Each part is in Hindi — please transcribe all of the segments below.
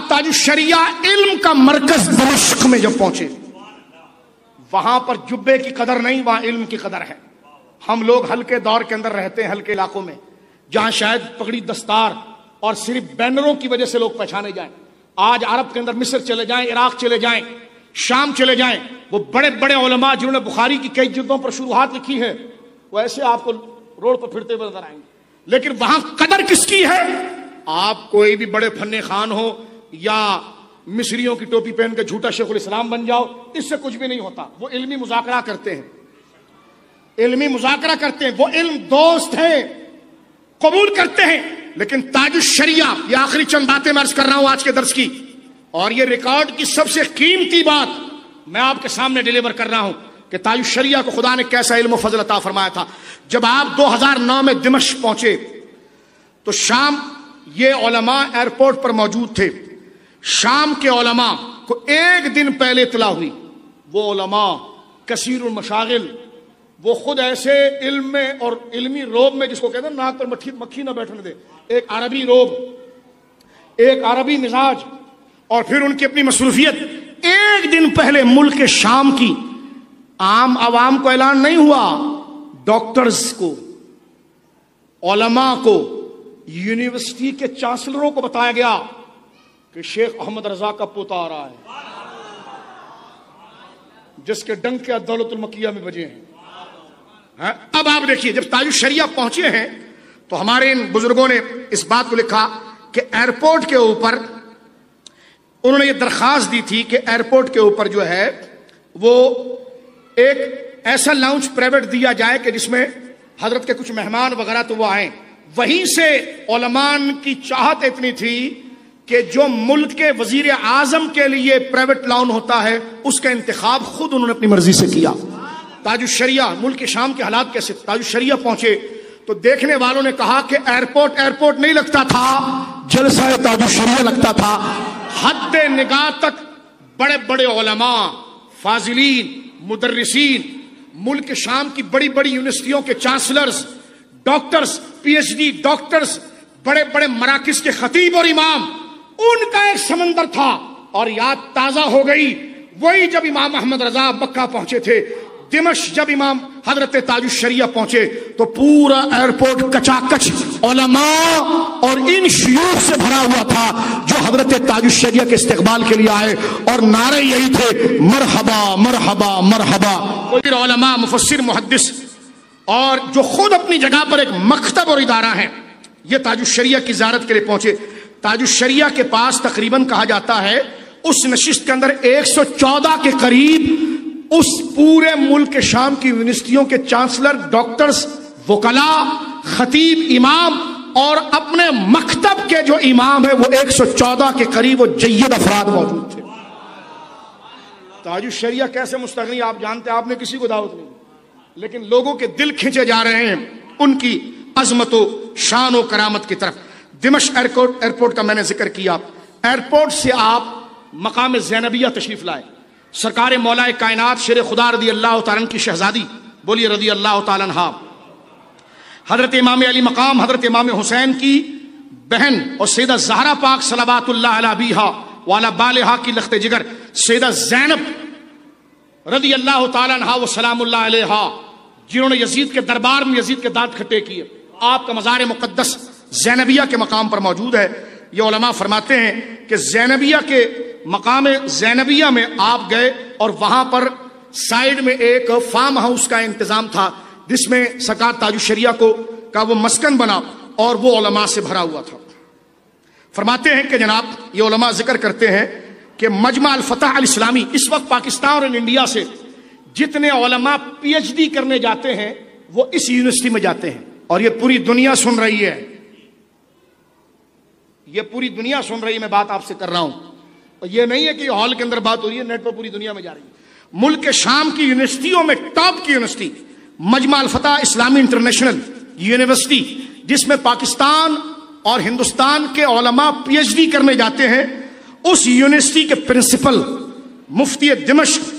आप ताजुश्शरिया इल्म का मरकज दमिश्क में जब पहुंचे, वहां पर जुब्बे की कदर नहीं, वहां इल्म की कदर है। हम लोग हल्के दौर के अंदर रहते हैं, हल्के इलाकों में, जहां शायद पगड़ी दस्तार और सिर्फ बैनरों की वजह से लोग पहचाने जाएं। आज अरब के अंदर मिस्र चले जाएं, इराक चले जाएं, शाम चले जाएं, वो बड़े बड़े उलमा जिन्होंने बुखारी की कई जिल्दों पर शुरुआत लिखी है, वो ऐसे आपको रोड पर फिरते हुए नजर आएंगे। लेकिन वहां कदर किसकी है? आप कोई भी बड़े फन्ने खान हो या मिस्रियों की टोपी पहन के झूठा शेखुल इस्लाम बन जाओ, इससे कुछ भी नहीं होता। वो इल्मी मुज़ाकरा करते हैं, इल्मी मुज़ाकरा करते हैं, वो इल्म दोस्त हैं, कबूल करते हैं। लेकिन ताजुश्शरिया, ये आखिरी चंद बातें मैं अर्ज कर रहा हूं आज के दर्स की, और ये रिकॉर्ड की सबसे कीमती बात मैं आपके सामने डिलीवर कर रहा हूं कि ताजुश्शरिया को खुदा ने कैसा इल्म फजल अता फरमाया था। जब आप 2009 में दिमश्क पहुंचे तो शाम ये उलमा एयरपोर्ट पर मौजूद थे। शाम के उलमा को एक दिन पहले इत्तला हुई। वो उलमा कसीरुल मशागिल, वो खुद ऐसे इल्म में और इल्मी रोब में, जिसको कहते हैं नाक पर मक्खी ना बैठने दे, एक अरबी रोब, एक अरबी मिजाज, और फिर उनकी अपनी मसरूफियत। एक दिन पहले मुल्क के शाम की आम आवाम को ऐलान नहीं हुआ, डॉक्टर्स को, उलमा को, यूनिवर्सिटी के चांसलरों को बताया गया कि शेख अहमद रजा का पोता आ रहा है, जिसके डंके दौलतुल मकिया में बजे हैं। अब आप देखिए, जब ताजुश्शरिया पहुंचे हैं तो हमारे इन बुजुर्गों ने इस बात को लिखा कि एयरपोर्ट के ऊपर उन्होंने ये दरखास्त दी थी कि एयरपोर्ट के ऊपर जो है वो एक ऐसा लाउंज प्राइवेट दिया जाए कि जिसमें हजरत के कुछ मेहमान वगैरह तो वो आए। वहीं से उलमान की चाहत इतनी थी कि जो मुल्क के वजीर आजम के लिए प्राइवेट लाउन होता है, उसका इंतखाब खुद उन्होंने अपनी मर्जी से किया। ताजुश्शरिया, मुल्क के शाम के हालात कैसे, ताजुश्शरिया पहुंचे तो देखने वालों ने कहा कि एयरपोर्ट नहीं लगता था, जलसा ताजुश्शरिया लगता था। हद निगाह तक बड़े बड़े उलमा, फाजिलीन, मुदर्रिसीन, मुल्क के शाम की बड़ी बड़ी यूनिवर्सिटियों के चांसलर्स, डॉक्टर्स, पीएचडी डॉक्टर्स, बड़े बड़े मराकिज के खतीब और इमाम, उनका एक समंदर था। और याद ताजा हो गई वही जब इमाम अहमद रजा मक्का पहुंचे थे। दिमश्क जब इमाम हजरत ताजुश्शरिया पहुंचे तो पूरा एयरपोर्ट कचाकच उलमा और इन शयूख से भरा हुआ था जो हजरत ताजुश्शरिया के इस्तकबाल के लिए आए, और नारे यही थे, मरहबा मरहबा मरहबा। कोई उलमा, मुफस्सिर, मुहद्दिस, और जो खुद अपनी जगह पर एक मकतब और इदारा है, ये ताजुश्शरिया की ज़ियारत के लिए पहुंचे। ताजुश्शरिया के पास तकरीबन कहा जाता है उस नशिस्त के अंदर 114 के करीब उस पूरे मुल्क के शाम की यूनिवर्सिटियों के चांसलर, डॉक्टर्स, वकला, खतीब, इमाम और अपने मकतब के जो इमाम है वो 114 के करीब वो जय्यद अफराद मौजूद थे। ताजुश्शरिया कैसे मुस्तगनी आप जानते हैं, आपने किसी को दावत नहीं, लेकिन लोगों के दिल खींचे जा रहे हैं उनकी अजमतो शान और करामत की तरफ। दिमश्क एयरपोर्ट का मैंने जिक्र किया। एयरपोर्ट से आप मकाम ज़ैनबिया तशरीफ लाए। सरकार मौलाए कायनात शेर खुदा रदी अल्लाह तआला अन्हा की शहजादी, बोलिए रदी अल्लाह तआला अन्हा, हजरत इमाम अली मकाम हजरत इमाम हुसैन की बहन और सैयदा ज़हरा पाक सलावतुल्लाह अला अबीहा व अला बालिहा की लख्त जिगर सैयदा ज़ैनब रदी अल्लाह तआला अन्हा व सलामुल्लाह अलैहा, जिन्होंने यजीद के दरबार में यजीद के दांत खट्टे किए, आपका मज़ार मुक़द्दस ज़ैनबिया के मकाम पर मौजूद है। ये उलमा फरमाते हैं कि ज़ैनबिया के मकाम ज़ैनबिया में आप गए और वहां पर साइड में एक फार्म हाउस का इंतजाम था जिसमें सरकार ताजुश्शरिया का वो मस्कन बना और वो उलमा से भरा हुआ था। फरमाते हैं कि जनाब ये उलमा जिक्र करते हैं कि मजमा अल फतह अल इस्लामी, इस वक्त पाकिस्तान और इंडिया से जितने उलमा पीएचडी करने जाते हैं वो इस यूनिवर्सिटी में जाते हैं, और ये पूरी दुनिया सुन रही है, ये पूरी दुनिया सुन रही है। मैं बात आपसे कर रहा हूं, और ये नहीं है कि हॉल के अंदर बात हो रही है, नेट पर पूरी दुनिया में जा रही है। मुल्क के शाम की यूनिवर्सिटियों में टॉप की यूनिवर्सिटी मजमा अल फतह इस्लामी इंटरनेशनल यूनिवर्सिटी, जिसमें पाकिस्तान और हिंदुस्तान के उलमा पीएचडी करने जाते हैं, उस यूनिवर्सिटी के प्रिंसिपल मुफ्ती दिमश्क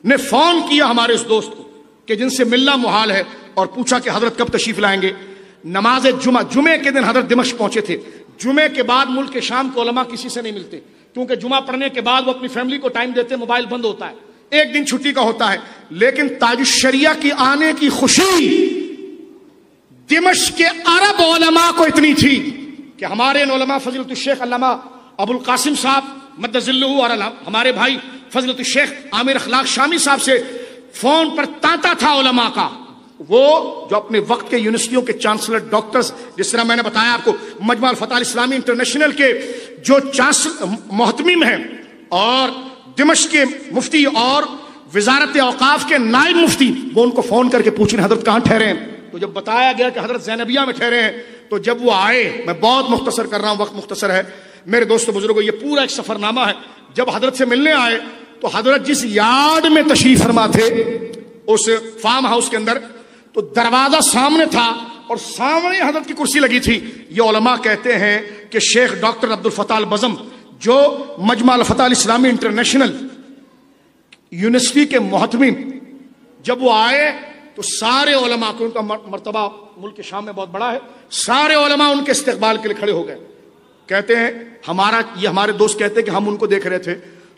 ने फोन किया हमारे उस दोस्त को कि जिनसे मिलना मुहाल है, और पूछा कि हजरत कब तशरीफ लाएंगे। नमाज जुमे के दिन हजरत दिमश्क पहुंचे थे। जुमे के बाद मुल्क के शाम के उलमा किसी से नहीं मिलते, क्योंकि जुमा पढ़ने के बाद वो अपनी फैमिली को टाइम देते, मोबाइल बंद होता है, एक दिन छुट्टी का होता है। लेकिन ताजुश शरिया की आने की खुशी दिमश्क के अरब उलमा को इतनी थी कि हमारे उलमा फजीलतुल शेख अल्लामा अबुल कासिम साहब मद्दजिल्लहु और हमारे भाई फजीलतुल शेख आमिर अखलाक शामी साहब से फोन पर तांता था उलमा का। वो जो अपने वक्त के यूनिवर्सिटियों के चांसलर डॉक्टर्स, जिस तरह मैंने बताया आपको मजमा अल फतह अल इस्लामी इंटरनेशनल के जो मोहतमीम हैं और दिमश्क के मुफ्ती और वजारत औकाफ के नायब मुफ्ती, वो उनको फोन करके पूछ रहे हजरत कहाँ ठहरे हैं। तो जब बताया गया कि हजरत ज़ैनबिया में ठहरे हैं, तो जब वो आए, मैं बहुत मुख्तसर कर रहा हूं, वक्त मुख्तसर है मेरे दोस्तों बुजुर्गों, ये पूरा एक सफरनामा है। जब हजरत से मिलने आए तो हजरत जिस यार्ड में तशरीफ फरमा थे उस फार्म हाउस के अंदर, तो दरवाजा सामने था और सामने हजरत की कुर्सी लगी थी। ये उलमा कहते हैं कि शेख डॉक्टर अब्दुल फताह अल बज़म जो मजमा अल फतह अल इस्लामी इंटरनेशनल यूनिवर्सिटी के मोहतमीम, जब वो आए तो सारे उलमा को, उनका मर्तबा मुल्क के शाम में बहुत बड़ा है, सारे उलमा उनके इस्तकबाल के लिए खड़े हो गए। कहते हैं हमारे दोस्त कहते हैं कि हम उनको देख रहे थे,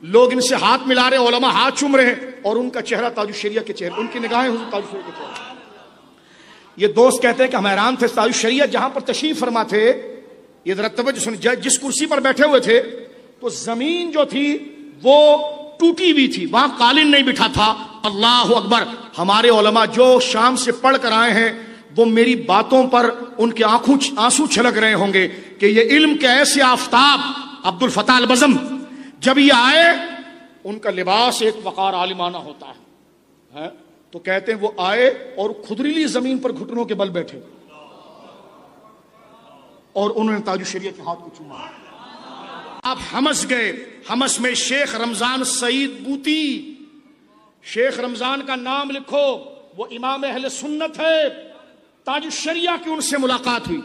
लोग इनसे हाथ मिला रहे, उलमा हाथ चूम रहे हैं और उनका चेहरा ताजुश शरिया के चेहरे, उनकी निगाहें हुजूर ताजुश शरिया के चेहरे। ये दोस्त कहते हैं कि हम हैरान थे, ताजुश शरिया जहां पर तशरीफ फरमा थे, ये जरा तवज्जो सुनिए, जिस कुर्सी पर बैठे हुए थे तो जमीन जो थी वो टूटी हुई थी, वहां कालीन नहीं बिठा था। अल्लाह अकबर। हमारे उलमा जो शाम से पढ़ कर आए हैं वो मेरी बातों पर उनके आंसू छलक रहे होंगे कि ये इल्म के ऐसे आफताब अब्दुल फताह अल बज़म जब ये आए, उनका लिबास एक वकार आलिमाना होता है। तो कहते हैं वो आए और खुदरीली जमीन पर घुटनों के बल बैठे और उन्होंने ताजुश शरिया के हाथ को चूमा। आप हमस गए। हमस में शेख रमजान सईद बूती, शेख रमजान का नाम लिखो, वो इमाम अहले सुन्नत है। ताजुश शरिया की उनसे मुलाकात हुई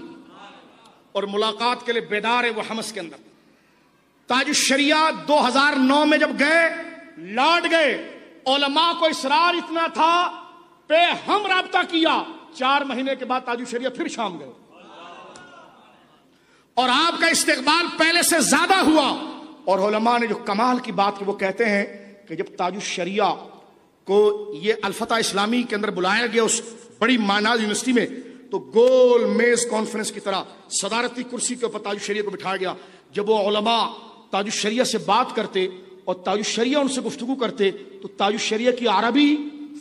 और मुलाकात के लिए बेदार है वो हमस के अंदर। ताजुश शरिया 2009 में जब गए, लौट गए, उलमा को इसरार इतना था पे हम राब्ता किया, 4 महीने के बाद ताजुश शरिया फिर शाम गए और आपका इस्तकबाल पहले से ज्यादा हुआ। और उलमा ने जो कमाल की बात की, वो कहते हैं कि जब ताजुश शरिया को ये अल फतह इस्लामी के अंदर बुलाया गया उस बड़ी मानाज यूनिवर्सिटी में, तो गोल मेज कॉन्फ्रेंस की तरह सदारती कुर्सी के ऊपर ताजुश शरिया को बिठाया गया। जब वो उलमा ताजुश शरिया से बात करते और ताजुश शरिया उनसे गुफ्तगू करते, तो ताजुश शरिया की अरबी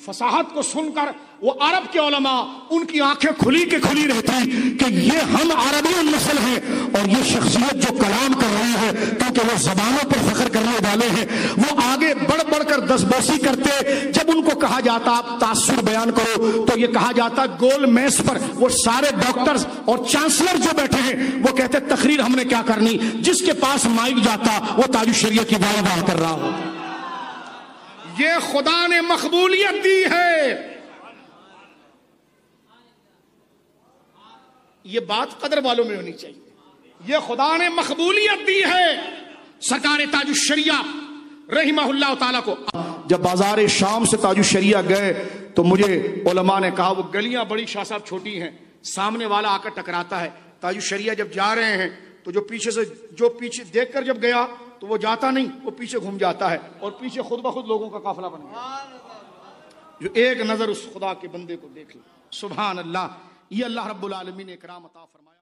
फसाहत को सुनकर वो अरब के उलमा, उनकी आंखें खुली के खुली रहती कि ये हम अरबी नस्ल हैं और ये शख्सियत जो कलाम कर रही है, क्योंकि वो जबानों पर फख्र करने वाले हैं, वो आगे बढ़ बढ़कर दसबोसी करते। जब उनको कहा जाता आप तासुर बयान करो, तो ये कहा जाता गोल मेज पर वो सारे डॉक्टर्स और चांसलर जो बैठे हैं वो कहते तकरीर हमने क्या करनी, जिसके पास माइक जाता वो ताजुश शरिया की वाह कर रहा हो। ये खुदा ने मकबूलियत दी है। ये बात कदर वालों में होनी चाहिए। ये खुदा ने मकबूलियत दी है। सरकार ताजुश शरिया रहिमहुल्लाह ताला को जब बाजार शाम से ताजुश शरिया गए तो मुझे उलमा ने कहा वो गलियां बड़ी शाह साहब छोटी हैं, सामने वाला आकर टकराता है। ताजुश शरिया जब जा रहे हैं तो जो पीछे देखकर जब गया तो वो जाता नहीं, वो पीछे घूम जाता है और पीछे खुद ब खुद लोगों का काफिला बन गया। जो एक नजर उस खुदा के बंदे को देख ले, सुभान अल्लाह। ये अल्लाह रब्बुल आलमीन ने इकराम अता फरमाया।